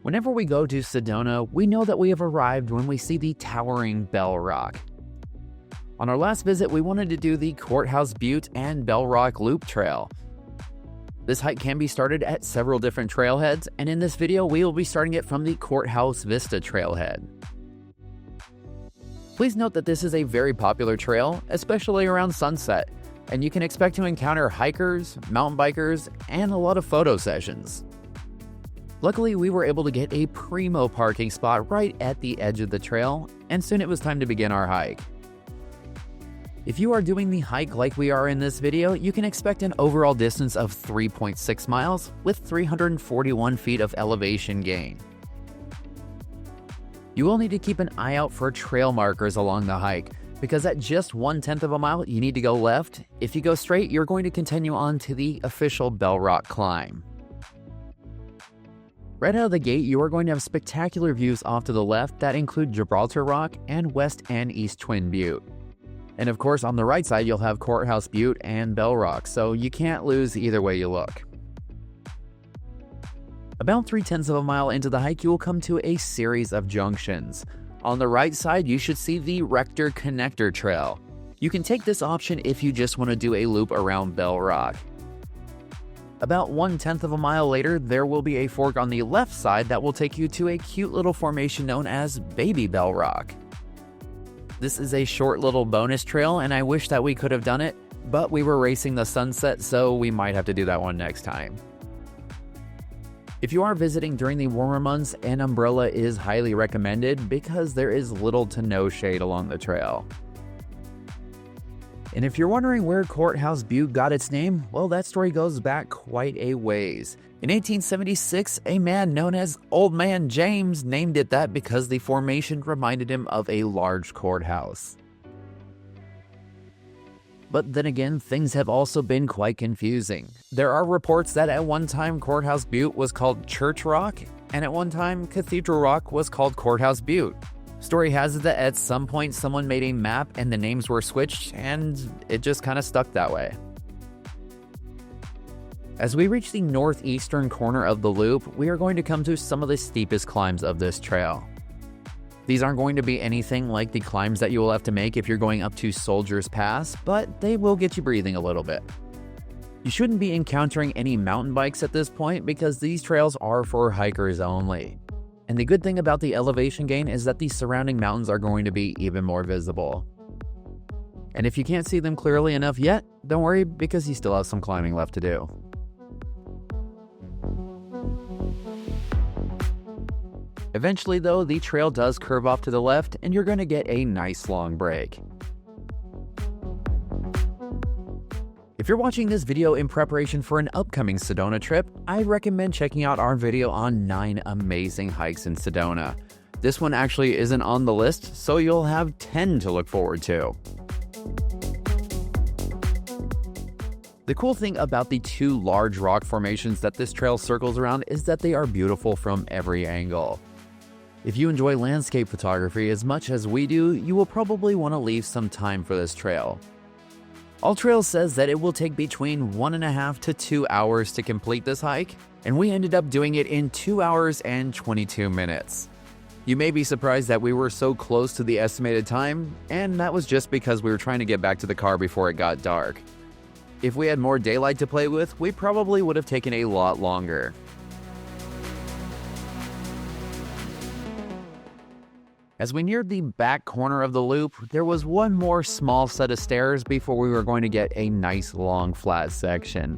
Whenever we go to Sedona, we know that we have arrived when we see the towering Bell Rock. On our last visit, we wanted to do the Courthouse Butte and Bell Rock Loop Trail. This hike can be started at several different trailheads, and in this video, we will be starting it from the Courthouse Vista trailhead. Please note that this is a very popular trail, especially around sunset, and you can expect to encounter hikers, mountain bikers, and a lot of photo sessions. Luckily, we were able to get a primo parking spot right at the edge of the trail, and soon it was time to begin our hike. If you are doing the hike like we are in this video, you can expect an overall distance of 3.6 miles with 341 feet of elevation gain. You will need to keep an eye out for trail markers along the hike, because at just 1/10 of a mile, you need to go left. If you go straight, you're going to continue on to the official Bell Rock climb. Right out of the gate, you are going to have spectacular views off to the left that include Gibraltar Rock and West and East Twin Butte. And of course, on the right side, you'll have Courthouse Butte and Bell Rock, so you can't lose either way you look. About 3/10 of a mile into the hike, you will come to a series of junctions. On the right side, you should see the Rector Connector Trail. You can take this option if you just want to do a loop around Bell Rock. About 1/10 of a mile later, there will be a fork on the left side that will take you to a cute little formation known as Baby Bell Rock. This is a short little bonus trail, and I wish that we could have done it, but we were racing the sunset, so we might have to do that one next time. If you are visiting during the warmer months, an umbrella is highly recommended because there is little to no shade along the trail. And if you're wondering where Courthouse Butte got its name, well, that story goes back quite a ways. In 1876, a man known as Old Man James named it that because the formation reminded him of a large courthouse. But then again, things have also been quite confusing. There are reports that at one time Courthouse Butte was called Church Rock, and at one time Cathedral Rock was called Courthouse Butte. Story has it that at some point someone made a map and the names were switched, and it just kind of stuck that way. As we reach the northeastern corner of the loop, we are going to come to some of the steepest climbs of this trail. These aren't going to be anything like the climbs that you will have to make if you're going up to Soldier's Pass, but they will get you breathing a little bit. You shouldn't be encountering any mountain bikes at this point because these trails are for hikers only. And the good thing about the elevation gain is that the surrounding mountains are going to be even more visible. And if you can't see them clearly enough yet, don't worry because you still have some climbing left to do. Eventually though, the trail does curve off to the left and you're going to get a nice long break. If you're watching this video in preparation for an upcoming Sedona trip, I recommend checking out our video on 9 amazing hikes in Sedona. This one actually isn't on the list, so you'll have 10 to look forward to. The cool thing about the 2 large rock formations that this trail circles around is that they are beautiful from every angle. If you enjoy landscape photography as much as we do, you will probably want to leave some time for this trail. AllTrails says that it will take between 1.5 to 2 hours to complete this hike, and we ended up doing it in 2 hours and 22 minutes. You may be surprised that we were so close to the estimated time, and that was just because we were trying to get back to the car before it got dark. If we had more daylight to play with, we probably would have taken a lot longer. As we neared the back corner of the loop, there was one more small set of stairs before we were going to get a nice long flat section.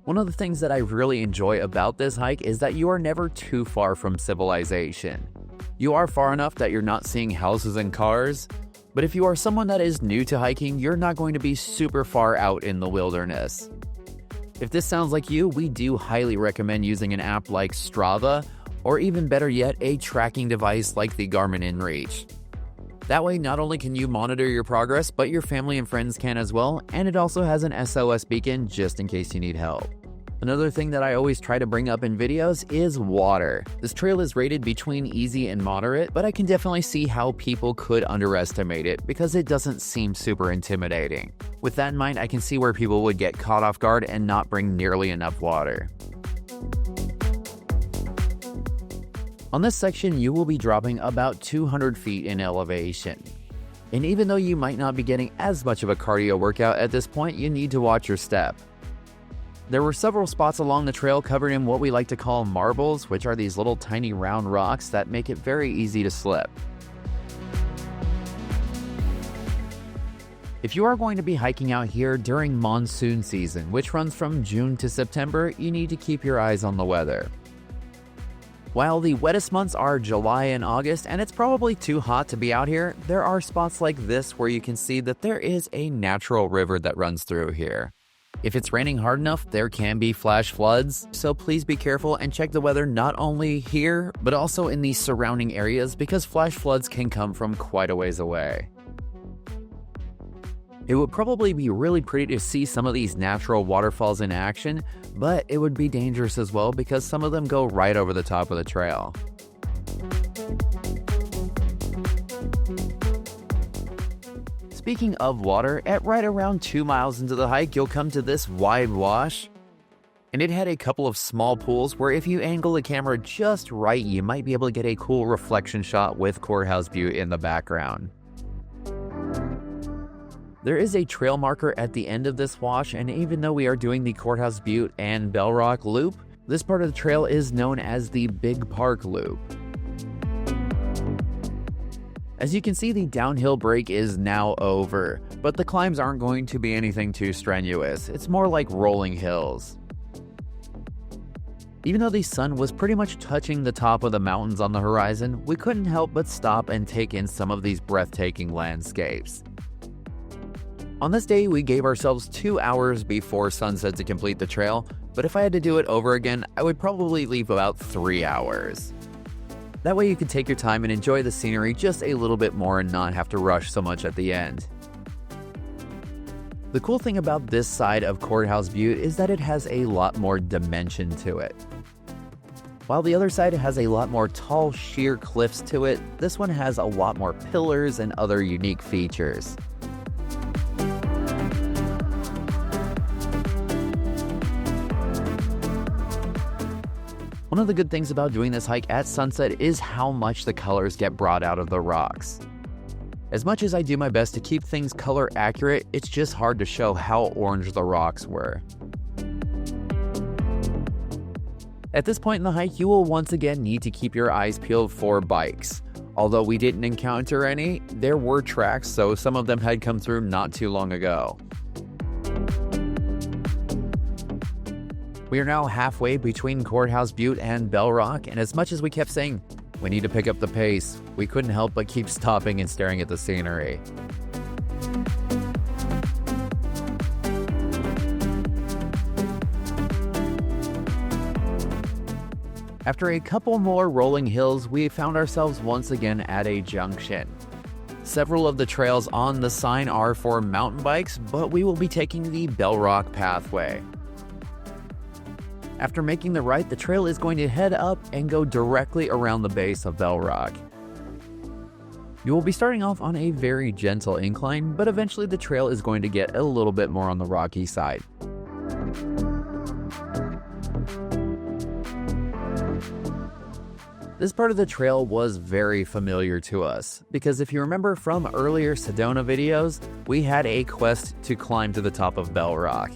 One of the things that I really enjoy about this hike is that you are never too far from civilization. You are far enough that you're not seeing houses and cars, but if you are someone that is new to hiking, you're not going to be super far out in the wilderness. If this sounds like you, we do highly recommend using an app like Strava, or even better yet, a tracking device like the Garmin InReach. That way, not only can you monitor your progress, but your family and friends can as well, and it also has an SOS beacon just in case you need help. Another thing that I always try to bring up in videos is water. This trail is rated between easy and moderate, but I can definitely see how people could underestimate it because it doesn't seem super intimidating. With that in mind, I can see where people would get caught off guard and not bring nearly enough water. On this section, you will be dropping about 200 feet in elevation. And even though you might not be getting as much of a cardio workout at this point, you need to watch your step. There were several spots along the trail covered in what we like to call marbles, which are these little tiny round rocks that make it very easy to slip. If you are going to be hiking out here during monsoon season, which runs from June to September, you need to keep your eyes on the weather. While the wettest months are July and August, and it's probably too hot to be out here, there are spots like this where you can see that there is a natural river that runs through here. If it's raining hard enough, there can be flash floods, so please be careful and check the weather not only here, but also in the surrounding areas because flash floods can come from quite a ways away. It would probably be really pretty to see some of these natural waterfalls in action, but it would be dangerous as well because some of them go right over the top of the trail. Speaking of water, at right around 2 miles into the hike, you'll come to this wide wash. And it had a couple of small pools where if you angle the camera just right, you might be able to get a cool reflection shot with Courthouse Butte in the background. There is a trail marker at the end of this wash, and even though we are doing the Courthouse Butte and Bell Rock loop, this part of the trail is known as the Big Park Loop. As you can see, the downhill break is now over, but the climbs aren't going to be anything too strenuous. It's more like rolling hills. Even though the sun was pretty much touching the top of the mountains on the horizon, we couldn't help but stop and take in some of these breathtaking landscapes. On this day, we gave ourselves 2 hours before sunset to complete the trail, but if I had to do it over again, I would probably leave about 3 hours. That way you can take your time and enjoy the scenery just a little bit more and not have to rush so much at the end. The cool thing about this side of Courthouse Butte is that it has a lot more dimension to it. While the other side has a lot more tall, sheer cliffs to it, this one has a lot more pillars and other unique features. One of the good things about doing this hike at sunset is how much the colors get brought out of the rocks. As much as I do my best to keep things color accurate, it's just hard to show how orange the rocks were. At this point in the hike, you will once again need to keep your eyes peeled for bikes. Although we didn't encounter any, there were tracks, so some of them had come through not too long ago. We are now halfway between Courthouse Butte and Bell Rock, and as much as we kept saying, we need to pick up the pace, we couldn't help but keep stopping and staring at the scenery. After a couple more rolling hills, we found ourselves once again at a junction. Several of the trails on the sign are for mountain bikes, but we will be taking the Bell Rock pathway. After making the right, the trail is going to head up and go directly around the base of Bell Rock. You will be starting off on a very gentle incline, but eventually the trail is going to get a little bit more on the rocky side. This part of the trail was very familiar to us, because if you remember from earlier Sedona videos, we had a quest to climb to the top of Bell Rock.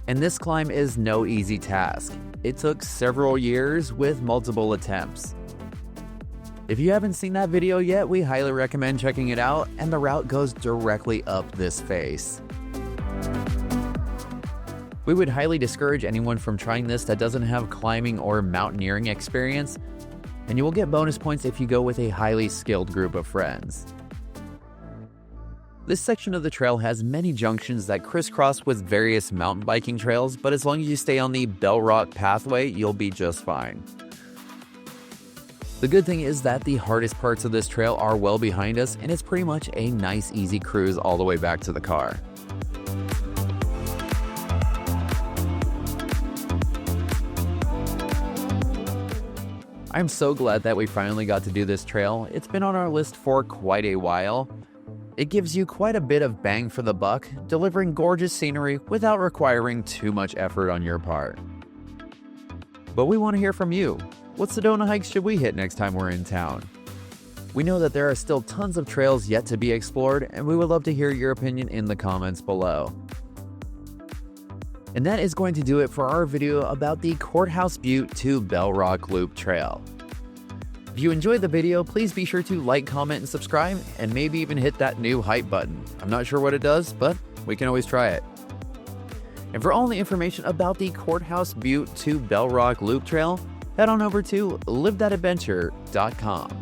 And this climb is no easy task. It took several years with multiple attempts. If you haven't seen that video yet, we highly recommend checking it out, and the route goes directly up this face. We would highly discourage anyone from trying this that doesn't have climbing or mountaineering experience, and you will get bonus points if you go with a highly skilled group of friends. This section of the trail has many junctions that crisscross with various mountain biking trails, but as long as you stay on the Bell Rock pathway, you'll be just fine. The good thing is that the hardest parts of this trail are well behind us, and it's pretty much a nice easy cruise all the way back to the car. I'm so glad that we finally got to do this trail. It's been on our list for quite a while. It gives you quite a bit of bang for the buck, delivering gorgeous scenery without requiring too much effort on your part. But we want to hear from you. What Sedona hikes should we hit next time we're in town? We know that there are still tons of trails yet to be explored, and we would love to hear your opinion in the comments below. And that is going to do it for our video about the Courthouse Butte to Bell Rock Loop Trail. If you enjoyed the video, please be sure to like, comment, and subscribe, and maybe even hit that new hype button. I'm not sure what it does, but we can always try it. And for all the information about the Courthouse Butte to Bell Rock Loop Trail, head on over to livethatadventure.com.